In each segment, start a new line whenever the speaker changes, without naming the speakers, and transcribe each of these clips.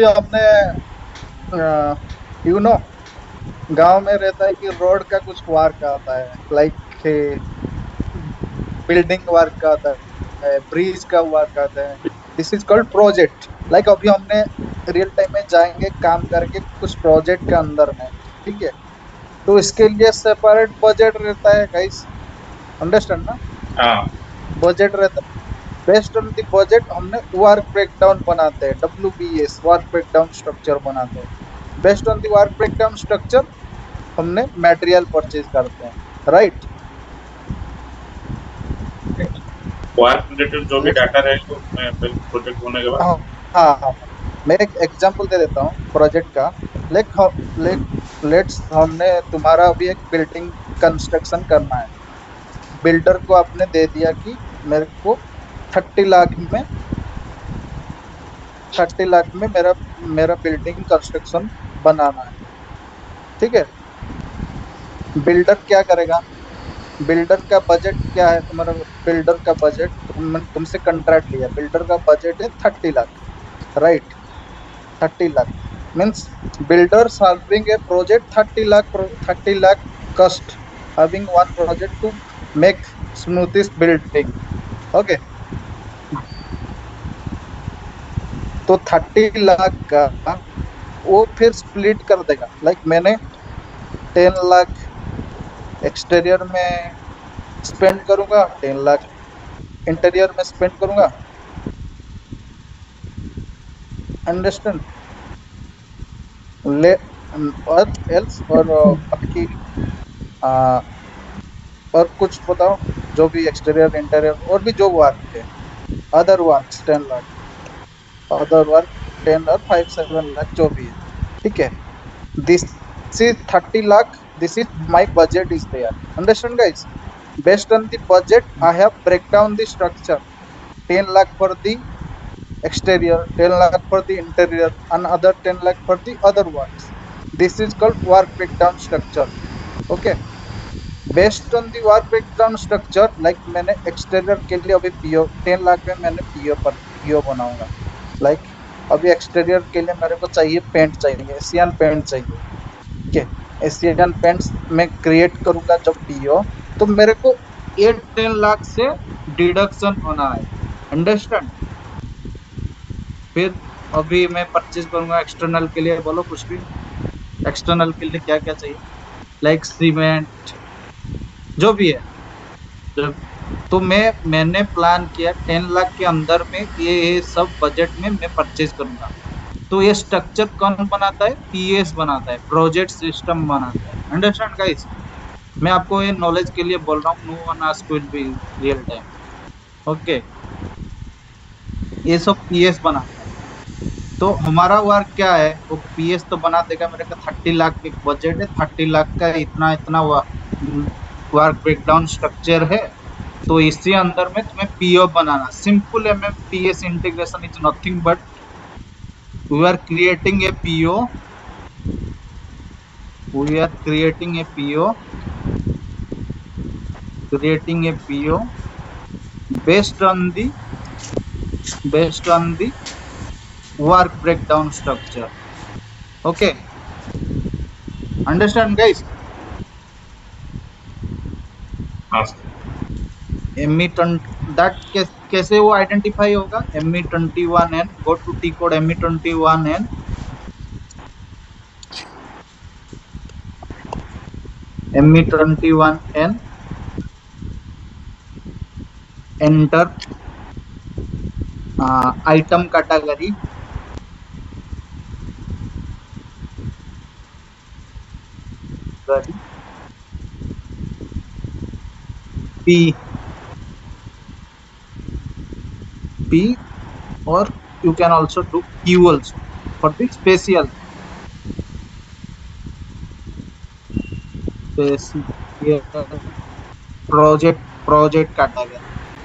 अपने you know गांव में रहता है कि रोड का कुछ वर्क आता है, लाइक बिल्डिंग वर्क आता है, ब्रिज का वर्क आता है। This is called project. Like अभी हमने रियल टाइम में जाएंगे काम करके कुछ प्रोजेक्ट के अंदर में, ठीक है। तो इसके लिए सेपरेट बजट रहता है गाइस, अंडरस्टैंड ना।
हाँ।
बजट रहता है। बेस्ड ऑन द बजट हमने वर्क ब्रेकडाउन बनाते हैं, WBS वर्क ब्रेकडाउन स्ट्रक्चर बनाते हैं। Based on the work breakdown structure हमने मटेरियल परचेज करते हैं, राइट।
वर्क रिलेटेड जो भी डाटा रहेगा उसमें फिर प्रोजेक्ट होने के बाद।
हाँ हाँ हाँ। मैं एक एग्जांपल दे देता हूँ प्रोजेक्ट का। लेट लेट लेट्स हमने तुम्हारा अभी एक बिल्डिंग कंस्ट्रक्शन करना है। बिल्डर को आपने दे दिया कि मेरे को 30 लाख में 30 लाख में मेरा मेरा बिल्डिंग कंस्ट्रक्शन बनाना है, ठीक है। बिल्डर क्या करेगा? बिल्डर का बजट क्या है तुम्हारा? बिल्डर का बजट तुमसे कॉन्ट्रैक्ट लिया, बिल्डर का बजट है 30 lakh, right. 30 lakh means builders having a project 30 lakh cost, having one project to make smoothest building, okay। तो 30 लाख का वो फिर स्प्लिट कर देगा। लाइक मैंने 10 लाख एक्सटीरियर में स्पेंड करूंगा, 10 लाख इंटीरियर में स्पेंड करूंगा, अंडरस्टैंड। ले और एल्स और बाकी आ, और कुछ बताओ, जो भी एक्सटीरियर इंटीरियर और भी जो वर्क है, other work 10 lakh, other work 10 और 5 7 लाख जो भी है, ठीक है। This is 30 lakh, this is my budget is there, understand guys. Based on the budget I have break down the structure. 10 lakh for the exterior, 10 lakh for the interior, another 10 lakh for the other works. This is called work breakdown structure. Okay. Based on the work breakdown structure, like मैंने exterior के लिए अभी PO 10 lakh में मैंने PO बनाऊंगा। Like अभी exterior के लिए मेरे को चाहिए पेंट, चाहिए एशियन पेंट चाहिए, ठीक है। एशियन पेंट्स मैं क्रिएट करूंगा जब PO, तो मेरे को 8-10 लाख से डिडक्शन होना है, अंडरस्टैंड। फिर अभी मैं परचेज करूंगा एक्सटर्नल के लिए, बोलो कुछ भी। एक्सटर्नल के लिए क्या क्या चाहिए? लाइक सीमेंट, जो भी है। जब तो मैंने प्लान किया 10 लाख के अंदर में ये सब बजट में मैं परचेज करूंगा। तो ये स्ट्रक्चर कौन बनाता है? PS बनाता है, प्रोजेक्ट सिस्टम बनाता है, अंडरस्टैंड गाइस। मैं आपको ये नॉलेज के लिए बोल रहा हूँ, no one ask will be real time, okay. ये सब PS बनाता है। तो हमारा वर्क क्या है? वो PS तो बना देगा, मेरे का 30 लाख एक बजट है, 30 लाख का इतना इतना वर्क ब्रेकडाउन स्ट्रक्चर है। तो इसी अंदर में तुम्हें PO बनाना, simple MMPS integration is nothing but we are creating a PO, we are creating a PO based on the based on the work breakdown structure, okay, understand guys।
हाँ।
ME20 that कैसे वो identify होगा? ME21N, go to T code ME21N, ME21N, enter item category, P P or you can also do Q also for the special project category.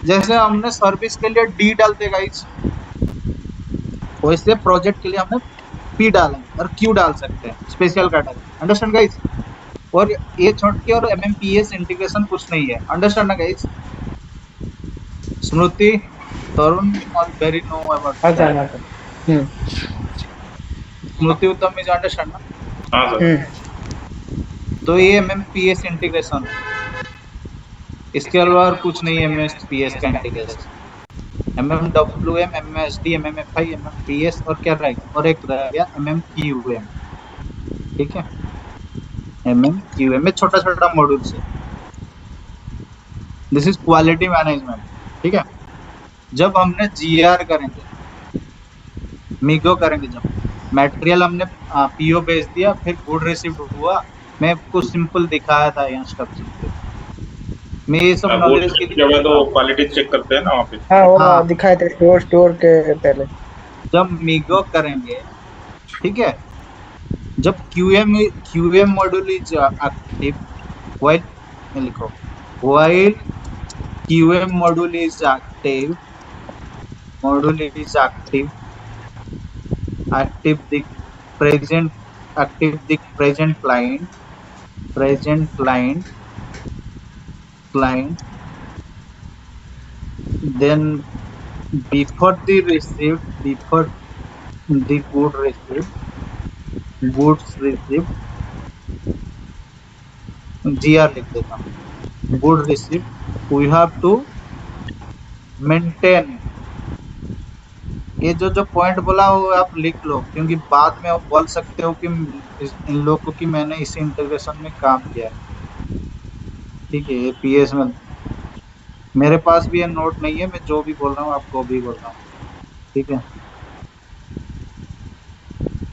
जैसे हमने service के लिए D डालते guys, वैसे प्रोजेक्ट के लिए हमने P डालेंगे और Q डाल सकते हैं, स्पेशल कैटेगरी, अंडरस्टैंड गाइस। और ये छोड़ के और MMPS इंटीग्रेशन कुछ नहीं है, अंडरस्टैंड ना गाइस। स्मृति, तरुण और वेरी नो अबाउट
अच्छा
दैट।
अच्छा।
स्मृति उत्तम इज अंडरस्टैंड ना?
हाँ सर।
हम्म।
तो ये MMPS इंटीग्रेशन है, इसके अलावा और कुछ नहीं है MMPS का integration. MMWM, MMSD, MMFI, MMPS और क्या रहेगा, और एक रह गया MMQM। ठीक है, MMQM में छोटा छोटा मॉड्यूल्स है। This is quality management. ठीक है, जब हमने GR करेंगे, मीगो करेंगे, जब मटेरियल हमने PO भेज दिया, फिर गुड रिसीव्ड हुआ, मैं आपको सिंपल दिखाया था यहाँ स्ट्रक्चर पे। मैं ये सब
वो
नॉलेज के लिए
जब है
बोल
तो
रहा हूँ।
क्वालिटी चेक करते हैं ना वहाँ पे।
हाँ वो
हाँ,
दिखाए थे स्टोर के पहले।
जब मीगो करेंगे, ठीक है, जब QM module is active, while, लिखो, while QM module is active, active the present active the present client, then before the goods received, GR लिख देता हूँ, good received, we have to maintain। ये जो जो पॉइंट बोला वो आप लिख लो, क्योंकि बाद में आप बोल सकते हो कि इन लोगों की मैंने इसी इंटीग्रेशन में काम किया है। ठीक है, ये PS में मेरे पास भी ये नोट नहीं है, मैं जो भी बोल रहा हूँ आपको भी बोल रहा हूँ। ठीक है,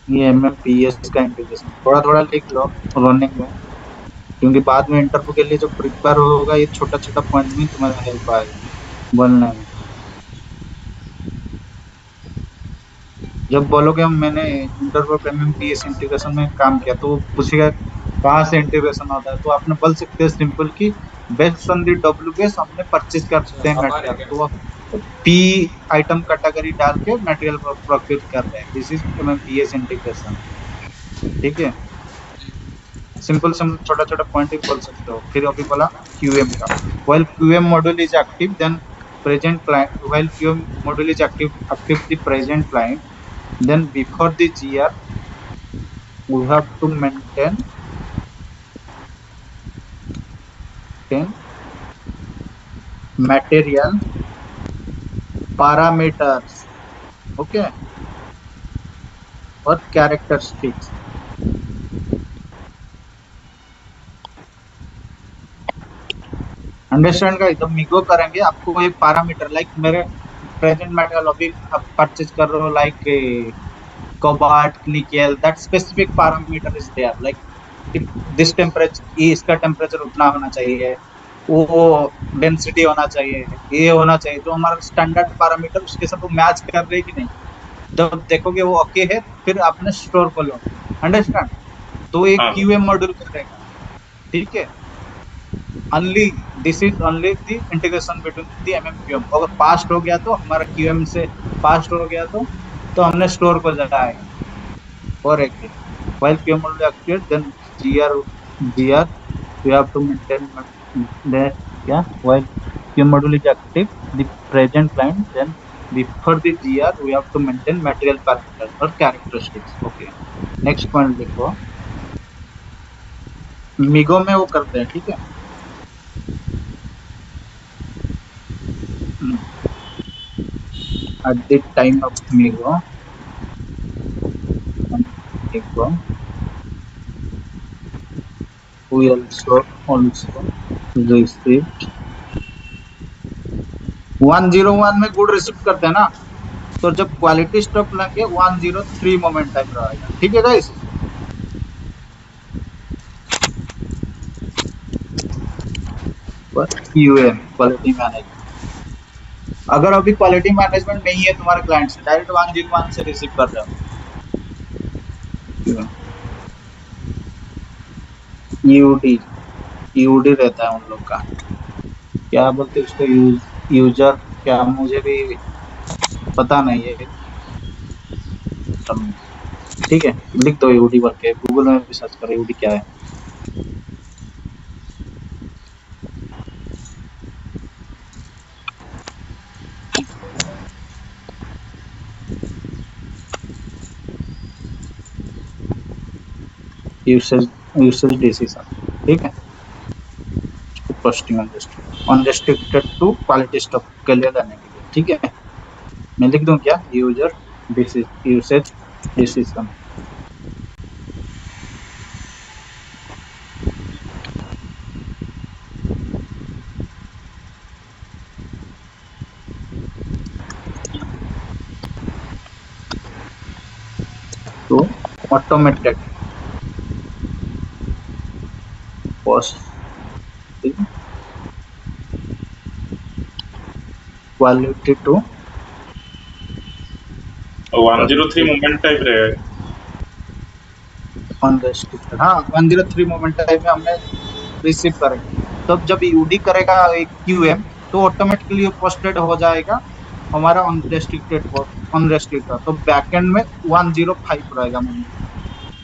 ये MMPS का इंटीग्रेशन थोड़ा थोड़ा लिख लो रनिंग में, क्योंकि बाद में इंटरव्यू के लिए जो प्रिपेयर होगा, ये छोटा छोटा पॉइंट में तुम्हारा हेल्प आएगा बोलने में। जब बोलोगे हम मैंने इंटरव्यू पे MMPS इंटीग्रेशन में काम किया, तो वो पूछेगा कहाँ से इंटीग्रेशन होता है, तो आपने बोल सकते हैं सिंपल कि बेस्ड ऑन दी WBS हमने परचेज करते हैं मटेरियल, तो P आइटम कैटेगरी डाल के मटेरियल प्रोक्योर कर रहे हैं। This is MMPS integration. ठीक है, सिंपल छोटा छोटा पॉइंट ही बोल सकते हो। फिर अभी बोला QM का, while QM module is active then present client, while QM module is active the present client, then before the GR we have to maintain material parameters, okay, और characteristics। अंडरस्टैंड का एकदम मिगो करेंगे, आपको एक parameter like मेरे present material अभी आप purchase कर रहे हो, like cobalt, nickel, that specific parameter is there, like this temperature, इसका टेम्परेचर उतना होना चाहिए, वो डेंसिटी होना चाहिए, ये होना चाहिए, जो हमारा स्टैंडर्ड पैरामीटर उसके साथ वो मैच कर रहे कि नहीं। जब देखोगे वो ओके है, फिर आपने स्टोर कर लो। अंडरस्टैंड? तो एक
हाँ
QM मॉड्यूल करेगा। ठीक है, only this is only the integration between the MMQM। अगर पास्ट हो गया तो हमारा QM से पास्ट हो गया तो हमने स्टोर को जाएगा। और एक while QM will be active then GR we have to maintain the yeah, while QM module is active the present client, then before the GR we have to maintain material parameters or characteristics। okay, next point देखो, मिगो में वो करते हैं। ठीक है, at the time of Migo we also received 101 में good receive करते हैं ना, तो जब क्वालिटी स्टॉक लेंगे 103 मोमेंट टाइम रहेगा। ठीक है गाइस, QM क्वालिटी मैनेजमेंट। अगर अभी क्वालिटी मैनेजमेंट नहीं है तुम्हारे क्लाइंट से, डायरेक्ट 101 से रिसीव कर रहे हो। यूडी रहता है उन लोग का, क्या बोलते हैं उसको, यूजर, क्या मुझे भी पता नहीं है। ठीक है, लिख दो यूडी बोल के, गूगल में भी सर्च करो यूडी क्या है। यूसेज यूसेज डिसीजन, ठीक है। Posting unrestricted to quality stock के लिए करने के लिए, ठीक है। मैं लिख दूं क्या, यूजर यूसेज डिसीजन। तो automated posting quality to
103 moment type रहेगा।
अनरेस्ट्रिक्टेड, हाँ 103 मोमेंट टाइप में हमने रिसीव करेंगे, तो जब यूडी करेगा एक क्यूएम तो ऑटोमेटिकली पोस्टेड हो जाएगा हमारा अनरेस्ट्रिक्टेड। तो बैकएंड में 105 रहेगा मोमेंट,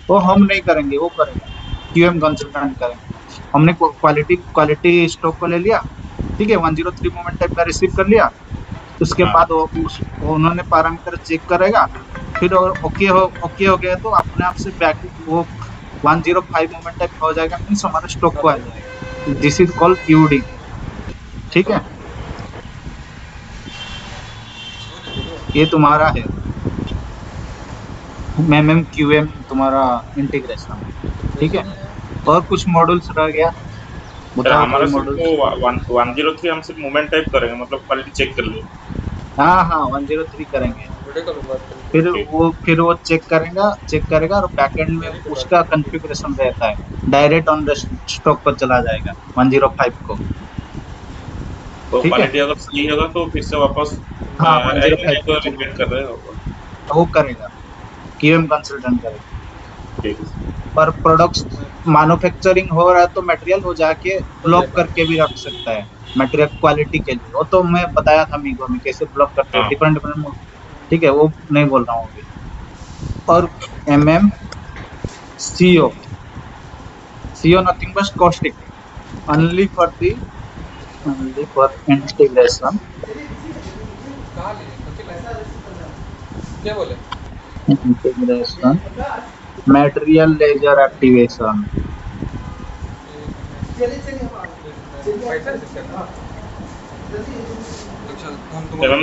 तो हम नहीं करेंगे, वो करेगा, क्यूएम कंसल्टेंट करेंगे। हमने क्वालिटी स्टॉक को ले लिया, ठीक है, 103 मोमेंट टाइप का रिसीव कर लिया। उसके
हाँ।
बाद वो उन्होंने पैरामीटर चेक करेगा, फिर ओके हो गया तो अपने आप से बैक वो 105 मोमेंट टाइप हो जाएगा, मीन्स हमारे स्टॉक को आ जाएगा। दिस इज कॉल्ड यूडी, ठीक है। ये तुम्हारा है MMQM तुम्हारा इंटीग्रेशन, ठीक है। और कुछ मॉड्यूल्स रह गया,
सर
बताओ
हमारा
कोई
सिर्फ
मॉड्यूल्स।
103 हम सिर्फ मोमेंट टाइप करेंगे, मतलब क्वालिटी चेक कर ले।
हाँ हाँ 103 करेंगे,
ठीक।
फिर वो चेक करेगा और बैकएंड में उसका कॉन्फ़िगरेशन रहता है, डायरेक्ट ऑन स्टॉक पर चला जाएगा 105 को,
तो
ठीक है।
क्वालिटी अगर सही होगा तो फिर से वापस
हाँ
आएगा, नहीं
105
तो
को चला
रिपीट कर रहे होगा।
जाएगा, वो करेगा, क्यूएम कंसल्टेंट करेगा।
ठीक है।
पर प्रोडक्ट्स मैन्युफैक्चरिंग हो रहा है तो मटेरियल हो जाके ब्लॉक करके भी रख सकता है मटेरियल क्वालिटी के लिए, वो तो मैं बताया था मीगो में कैसे ब्लॉक करते हैं,
हाँ।
डिफरेंट, ठीक है, वो नहीं बोल रहा हूँ अभी। और MM CO nothing but costing, only for the only for integration integration material ledger activation,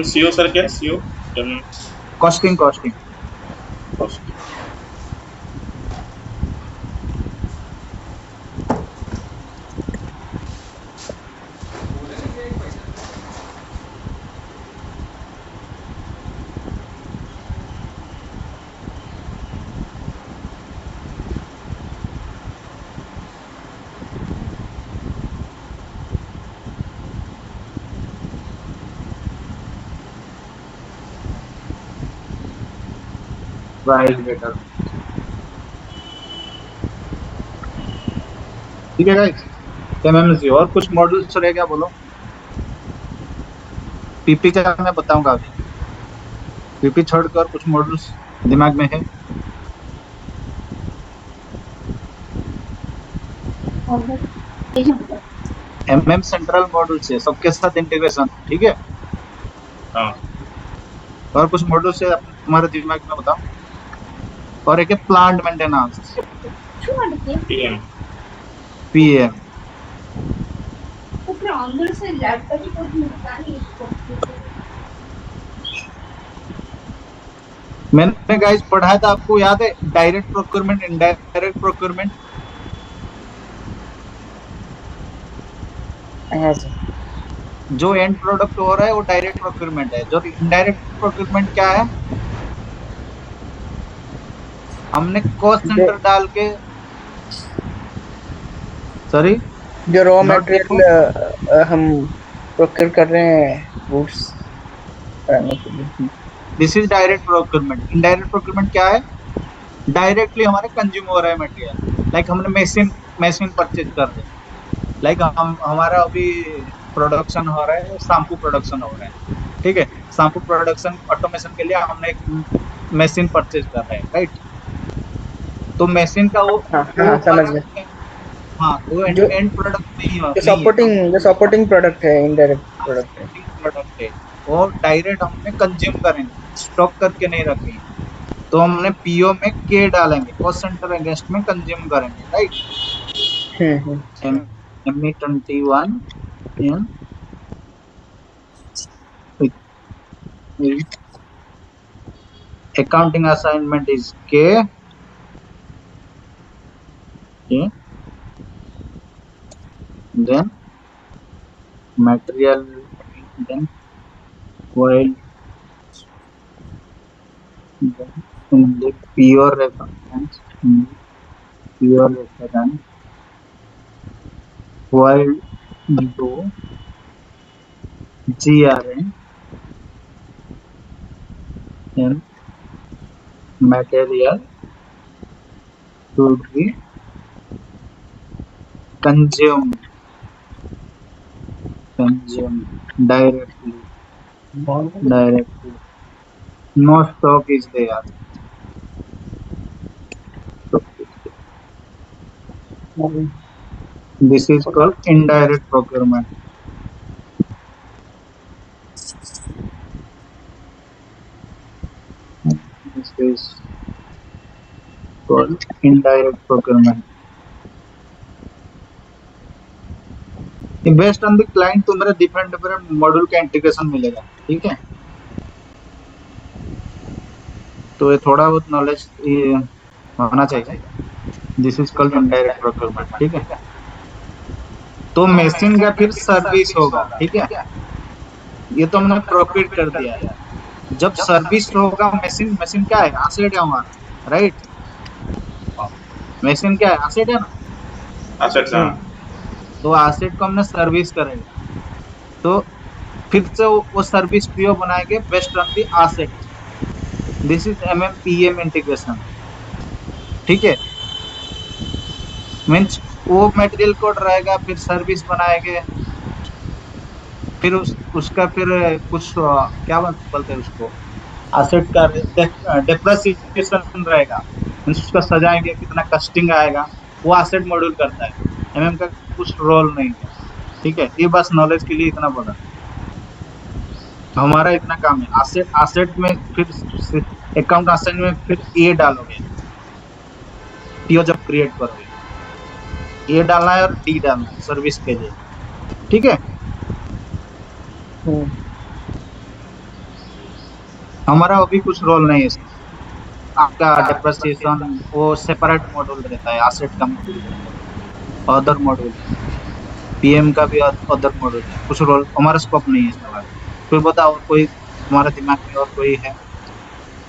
CO sir क्या सीओ
कॉस्टिंग प्राइस लेटर, ठीक है गाइस। MMC और कुछ मॉड्यूल्स रह गया बोलो। पीपी का मैं बताऊंगा अभी, पीपी छोड़कर कुछ मॉड्यूल्स दिमाग में है। MM सेंट्रल मॉड्यूल से सबके साथ इंटीग्रेशन, ठीक है।
हाँ।
और कुछ मॉड्यूल से तुम्हारे दिमाग में बताओ। और एक है प्लांट मेंटेनेंस,
PM
PM। मैंने गाइस पढ़ाया था, आपको याद है, डायरेक्ट प्रोक्योरमेंट, इनडायरेक्ट प्रोक्योरमेंट।
हाँ सर।
जो एंड प्रोडक्ट हो रहा है वो डायरेक्ट प्रोक्योरमेंट है। जो इनडायरेक्ट प्रोक्योरमेंट क्या है, हमने कॉस्ट सेंटर डाल के, सॉरी,
जो रॉ मटेरियल हम प्रोक्योर कर रहे हैं गुड्स बनाने के लिए,
this is direct procurement. Indirect procurement क्या है, डायरेक्टली हमारे कंज्यूम हो रहा है मटेरियल, लाइक हमने मशीन परचेज कर रहे हैं, लाइक हमारा अभी प्रोडक्शन हो रहा है, शैम्पू प्रोडक्शन हो रहा है, ठीक है। शैम्पू प्रोडक्शन ऑटोमेशन के लिए हमने एक मशीन परचेज कर रहे हैं, राइट। तो मशीन का वो
समझ गए।
हाँ, वो एंड प्रोडक्ट नहीं हो,
जो सपोर्टिंग प्रोडक्ट है, इनडायरेक्ट प्रोडक्ट है,
वो डायरेक्ट हमने कंज्यूम करेंगे, स्टॉक करके नहीं रखेंगे। तो हमने पीओ में के डालेंगे, कॉस्ट सेंटर अगेंस्ट में कंज्यूम करेंगे, right. ME21 in accounting assignment is K. Okay. Then material, then while in the pure reference, while do GRN in material should be consumed directly. No stock is there. This is called indirect procurement. This is called indirect procurement. Based on the client तुम्हारा different different module का integration मिलेगा, ठीक है। तो ये थोड़ा बहुत knowledge होना चाहिए। This is called indirect procurement, ठीक है। तो मशीन का फिर सर्विस होगा, ठीक है। ये तो हमने प्रोक्योर कर दिया है। जब सर्विस होगा मशीन, मशीन क्या है, एसेट है हमारा, राइट। मशीन क्या है, एसेट है ना,
एसेट।
तो एसेट को हमने सर्विस करेंगे, तो फिर से वो सर्विस पीओ बनाएंगे based on the asset. This is MMPM integration, ठीक है। मीन्स वो मटेरियल कोड रहेगा, फिर सर्विस बनाएंगे, फिर उसका फिर कुछ क्या बोलते हैं उसको, एसेट का डेप्रिसिएशन रहेगा, मीन्स उसका सजाएंगे, कितना कस्टिंग आएगा, वो एसेट मॉड्यूल करता है। MM का कुछ रोल नहीं है, ठीक है। ये बस नॉलेज के लिए इतना बोला, हमारा इतना काम है। एसेट में फिर अकाउंट एसेट में फिर ए डालोगे, पीओ जब क्रिएट करोगे, ए डालना है और डी डालना है सर्विस के लिए, ठीक है। हमारा अभी कुछ रोल नहीं है इसमें। आपका डेप्रिसिएशन वो सेपरेट मॉड्यूल रहता है, एसेट का मॉड्यूल, अदर मॉड्यूल, पीएम का भी अदर मॉड्यूल है, कुछ रोल हमारा स्कोप नहीं है इसमें। कोई बताओ, कोई तुम्हारे दिमाग में और कोई है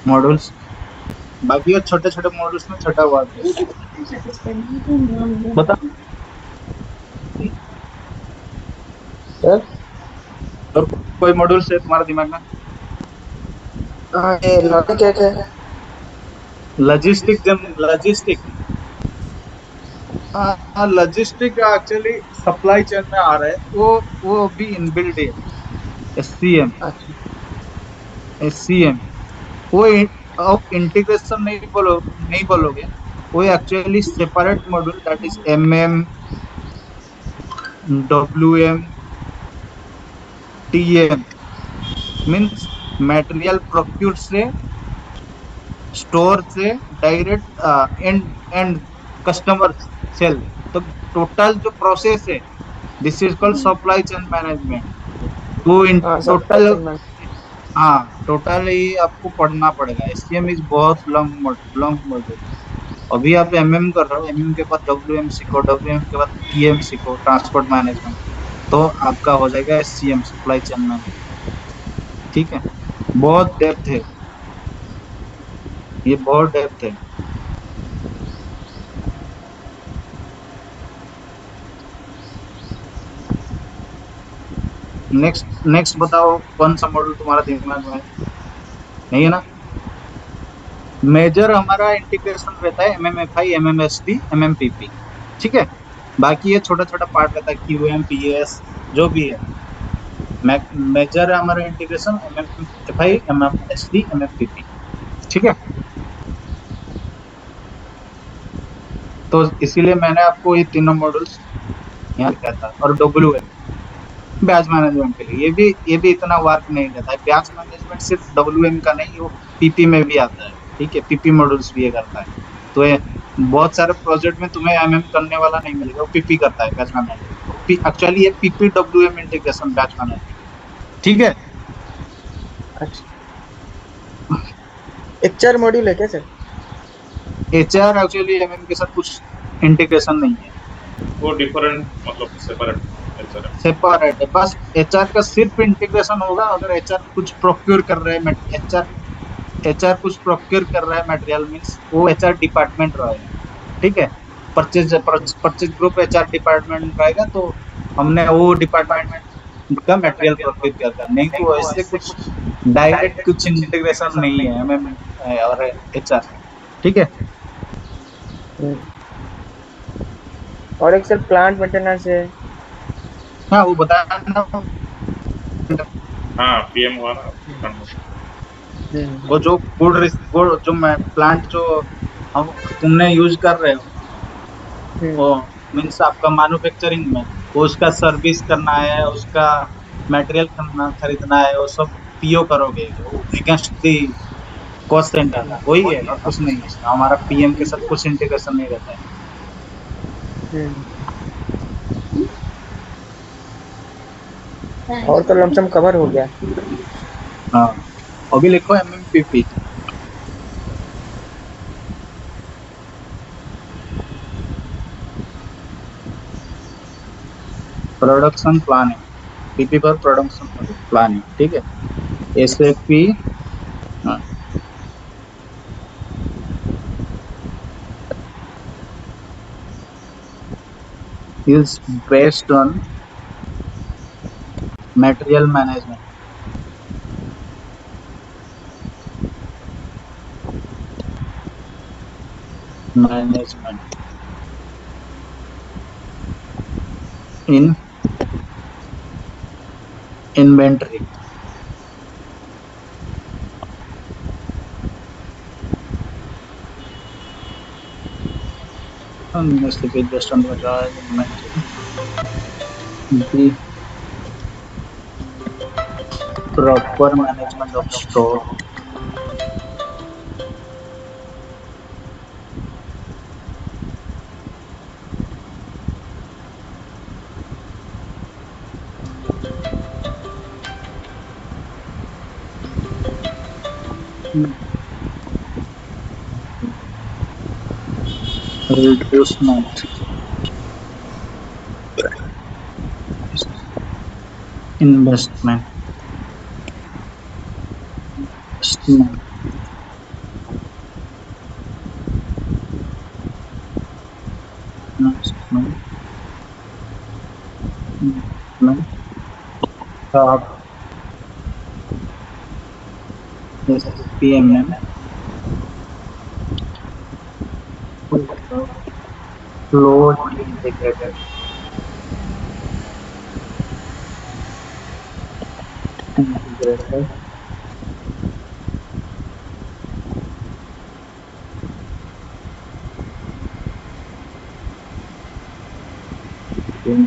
मॉड्यूल्स? बाकी छोटे छोटे मॉड्यूल्स में छोटा हुआ बता। और कोई मॉड्यूल्स है तुम्हारे दिमाग में? लॉजिस्टिक एक्चुअली सप्लाई चेन में आ रहा है, वो भी इनबिल्ट है। SCM वो इंटीग्रेशन नहीं बोलोगे, वो actually separate module, that is MM, WM, TM, means material procure से, स्टोर से डायरेक्ट एंड कस्टमर सेल, तो टोटल जो प्रोसेस है, this is called supply chain management. तो इन टोटल ही आपको पढ़ना पड़ेगा। SCM इज बहुत लॉन्ग मॉड्यूल। अभी आप MM कर रहे हो, MM के बाद WM सीखो, WM के बाद TM सीखो, ट्रांसपोर्ट मैनेजमेंट, तो आपका हो जाएगा SCM, सप्लाई चेन मैनेजमेंट, ठीक है। बहुत डेप्थ है ये, बहुत डेप्थ है। नेक्स्ट बताओ, कौन सा मॉड्यूल तुम्हारा दिमाग में है? नहीं है ना? मेजर हमारा इंटीग्रेशन रहता है MMFI, MMSD, MMPP, ठीक है। बाकी ये छोटा छोटा पार्ट रहता है, QM, PS, जो भी है। मेजर है हमारा इंटीग्रेशन MMFI, MMSD, MMPP, ठीक है। तो इसीलिए मैंने आपको ये तीनों मॉड्यूल्स यहाँ कहता है। और WM ब्याज मैनेजमेंट के लिए, ये भी इतना वर्क नहीं रहता है। ब्याज मैनेजमेंट सिर्फ WM का नहीं, वो PP में भी आता है। ठीक है, पीपी मॉड्यूल्स भी ये करता है। तो ये बहुत सारे प्रोजेक्ट में तुम्हें एमएम करने वाला नहीं मिलेगा, वो पीपी करता है, बैच मैनेजमेंट। एक्चुअली ये पीपीडब्ल्यूएम इंटीग्रेशन बैच मैनेजमेंट, ठीक है।
अच्छा, एचआर मॉड्यूल है क्या सर?
एचआर एक्चुअली एमएम के साथ कुछ इंटीग्रेशन नहीं है,
वो डिफरेंट मतलब सेपरेट नेचर है।
सेपरेट है। बस एचआर का सिर्फ इंटीग्रेशन होगा अगर एचआर कुछ प्रोक्योर कर रहे हैं, एचआर कुछ प्रोक्योर कर रहा है मटेरियल, मींस वो एचआर डिपार्टमेंट रहेगा, ठीक है। परचेज ग्रुप एचआर डिपार्टमेंट रहेगा, तो हमने वो डिपार्टमेंट का मटेरियल प्रोक्योर किया था, नहीं तो ऐसे कुछ डायरेक्ट कुछ इंटीग्रेशन नहीं है एमएम और एचआर, ठीक है।
हम्म, और एक सर प्लांट मेंटेनेंस है।
हाँ वो बताया ना,
हाँ, पीएम हुआ ना।
वो जो गुड जो मैं प्लांट जो हम तुमने यूज कर रहे हो, वो
हम्म,
मीन्स आपका मैन्युफैक्चरिंग में, वो उसका सर्विस करना है, उसका मटेरियल खरीदना है, वो सब पीओ करोगे अगेंस्ट दी कॉस्ट सेंटर, वही है और कुछ नहीं है इसमें। हमारा पीएम के साथ कुछ इंटीग्रेशन नहीं रहता है।
हम्म। और तो लमसम कवर हो गया।
हाँ, अभी लिखो एमएमपीपी, प्रोडक्शन प्लानिंग, पीपी पर प्रोडक्शन प्लानिंग, ठीक है। SAP is based on material management, management in inventory, mostly based on the inventory, the proper management of store, reducement, investment, investment, investment, investment, yes, PMM, flow integrated, integrated, in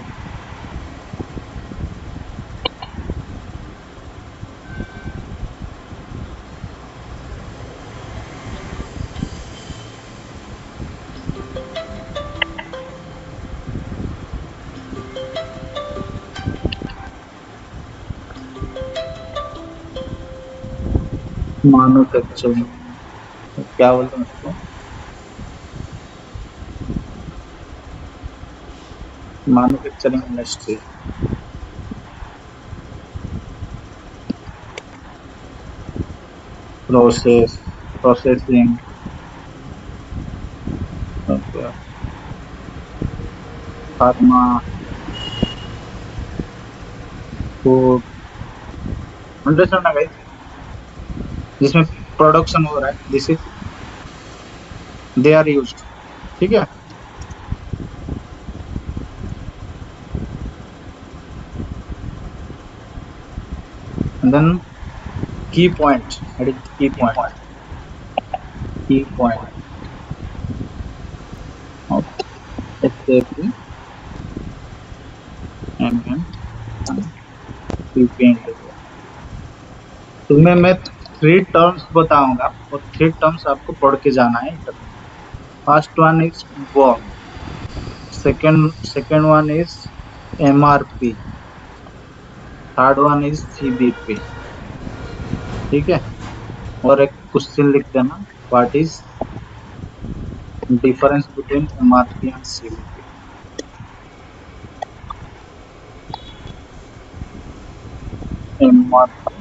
manufacturing, क्या बोलते हैं उसको, manufacturing industry, processing, pharma, food, understand ना guys, जिसमें production हो रहा है, this is they are used, ठीक है। And then key point, key point of SAP MM PP. तुम्हें मैं थ्री टर्म्स बताऊंगा, वो थ्री टर्म्स आपको पढ़ के जाना है। First one is BOM, second one is MRP, third one is CBP. ठीक है, और एक क्वेश्चन लिख देना, what is difference between MRP and CBP. MRP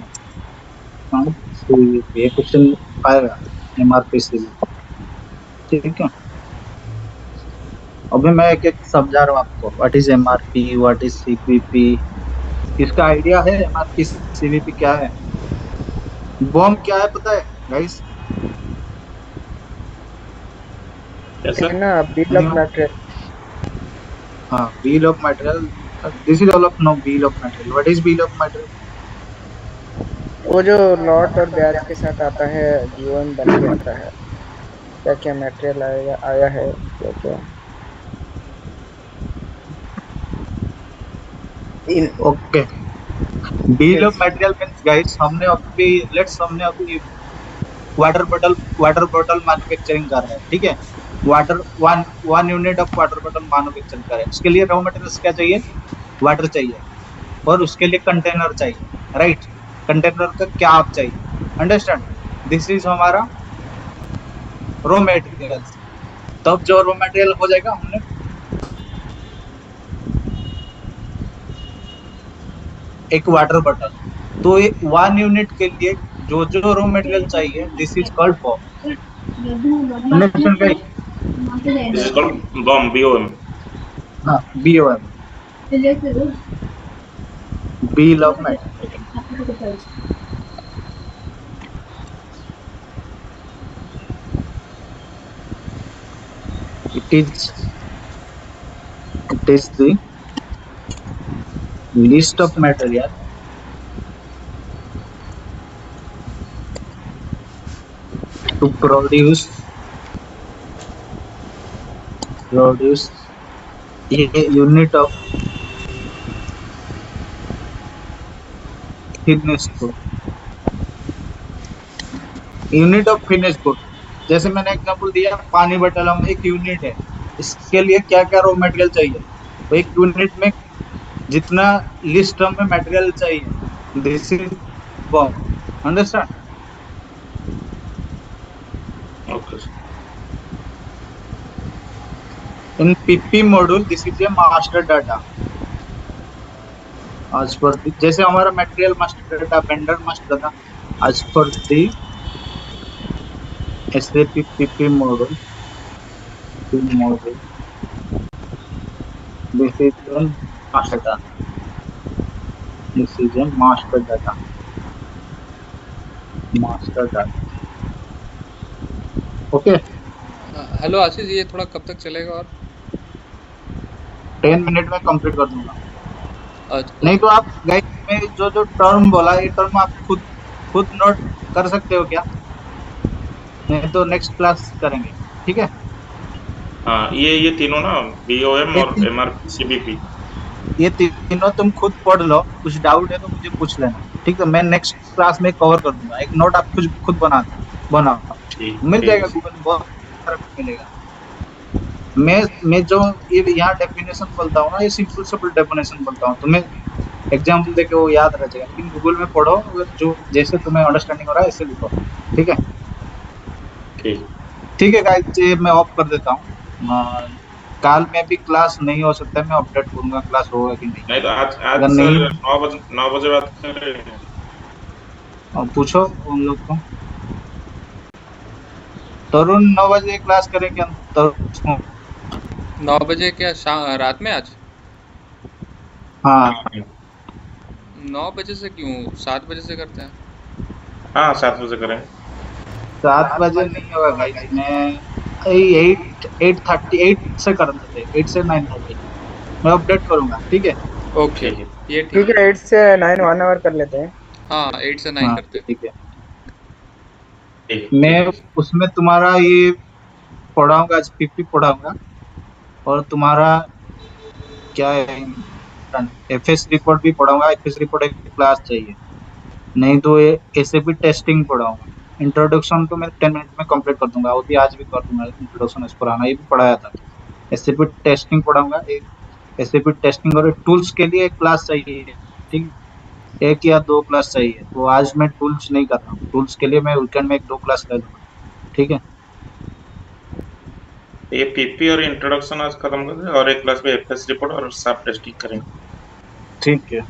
and CBP, ये क्वेश्चन आएगा, एमआरपी सीबीपी। ठीक है, अभी मैं एक एक समझा रहा हूँ आपको, what is MRP, what is CBP. इसका आइडिया है एमआरपी सीबीपी क्या है? बॉम क्या है पता है गाइस?
कैसे?
है ना, बिल ऑफ मटेरियल।
हाँ, bill of material. This is all of no bill of material. What is bill of material?
वो जो लॉट और ब्याज के साथ आता है, जीवन बन के आता है, क्या क्या मटेरियल आया है, क्या क्या in
okay, bill of
details.
Material means guys, हमने अभी वाटर बॉटल मैन्युफैक्चरिंग कर रहे हैं। ठीक है, water one one unit of water bottle manufacturing कर रहे हैं। उसके लिए रॉ मटेरियल्स क्या चाहिए? वाटर चाहिए, और उसके लिए कंटेनर चाहिए, राइट? कंटेनर का क्या आप चाहिए, अंडरस्टैंड? दिस इज हमारा रॉ मटेरियल्स। तब जो रॉ मटेरियल हो जाएगा, हमने एक वाटर बॉटल, तो ये वन यूनिट के लिए जो जो रॉ मटेरियल चाहिए, this is called form. Understand guys?
This is called BOM, BOM।
हाँ, BOM, bill of material. It is the list of material to produce a unit of finished good। Unit of finish good, जैसे मैंने example दिया, पानी bottle हम एक unit है, इसके लिए क्या क्या रॉ मटेरियल चाहिए, तो एक यूनिट में जितना लिस्ट में मटेरियल चाहिए, this is BOM. Understand?
Okay.
In PP module this is a master data. आज पर जैसे हमारा material master data, vendor master data, आज पर the SAP PP model, this is a master data. This is a master data. Master data. Okay,
hello Ashish, ये थोड़ा कब तक चलेगा? और
10 मिनट में कंप्लीट कर दूंगा।
अच्छा,
नहीं तो आप गाइस में जो जो टर्म बोला, ये टर्म आप खुद नोट कर सकते हो क्या? नहीं तो नेक्स्ट क्लास करेंगे, ठीक है?
हाँ, ये तीनों ना, BOM
ये
और MRP CBP।
ये तीनों तुम खुद पढ़ लो, कुछ डाउट है तो मुझे पूछ लेना, ठीक है? मैं नेक्स्ट क्लास में कवर कर दूंगा। एक नोट आप खुद बनाओ,
ठीक,
मिल
ठीक
जाएगा
है।
गूगल में, बहुत सारा मिलेगा। मैं जो ये यहाँ डेफिनेशन बोलता हूँ ना, ये सिंपल डेफिनेशन बोलता हूँ, तुम्हें एग्जाम्पल देके वो याद रह जाएगा, लेकिन गूगल में पढ़ो, जो जैसे तुम्हें अंडरस्टैंडिंग हो रहा है ऐसे लिखो, ठीक है?
ठीक।
ठीक है गाइस, ये मैं ऑफ कर देता हूँ। कल में भी क्लास नहीं हो सकता है, मैं अपडेट करूंगा क्लास होगा कि नहीं।
नहीं तो आज
अगर
सर
नहीं,
9 बजे बात करें।
पूछो उन लोग को। तरुण 9 बजे क्लास करेंगे हम, तरुण।
9 बजे क्या रात में? आज
हाँ
9 बजे से क्यों, 7 बजे से करते हैं।
हाँ, 7 बजे करें।
7 बजे नहीं होगा गाइस, मैं 8:30 से कर देते, 8 से 9:30 मैं अपडेट करूंगा, ठीक है?
ओके,
ठीक है।
ये
ठीक
ठीक है।
है, 8 से 9 1 आवर कर लेते हैं।
हाँ, 8 से 9
हाँ
करते हैं।
ठीक है,
ठीक
मैं
है।
उसमें तुम्हारा ये पढ़ाऊंगा, आज पीपी पढ़ाऊंगा, और तुम्हारा क्या है, FS रिपोर्ट भी पढ़ाऊंगा। FS रिपोर्ट एक क्लास चाहिए,
नहीं तो ये एसएपी टेस्टिंग पढ़ाऊंगा। इंट्रोडक्शन तो मैं 10 मिनट में कंप्लीट कर दूंगा, वो भी आज भी कर दूंगा। इंट्रोडक्शन एज पर आना ये भी पढ़ाया था। एसएपी टेस्टिंग पढ़ाऊंगा। एक एसएपी टेस्टिंग और टूल्स के लिए एक क्लास चाहिए, ठीक है? 1 या 2 क्लास चाहिए, तो आज मैं टूल्स नहीं कर रहा हूँ। टूल्स के लिए मैं वीकेंड में 1-2 क्लास ले लूंगा, ठीक है?
ये पीपी और इंट्रोडक्शन आज खत्म कर दे और एक क्लास में एफएस रिपोर्ट और सब टेस्टिंग करेंगे।
ठीक है।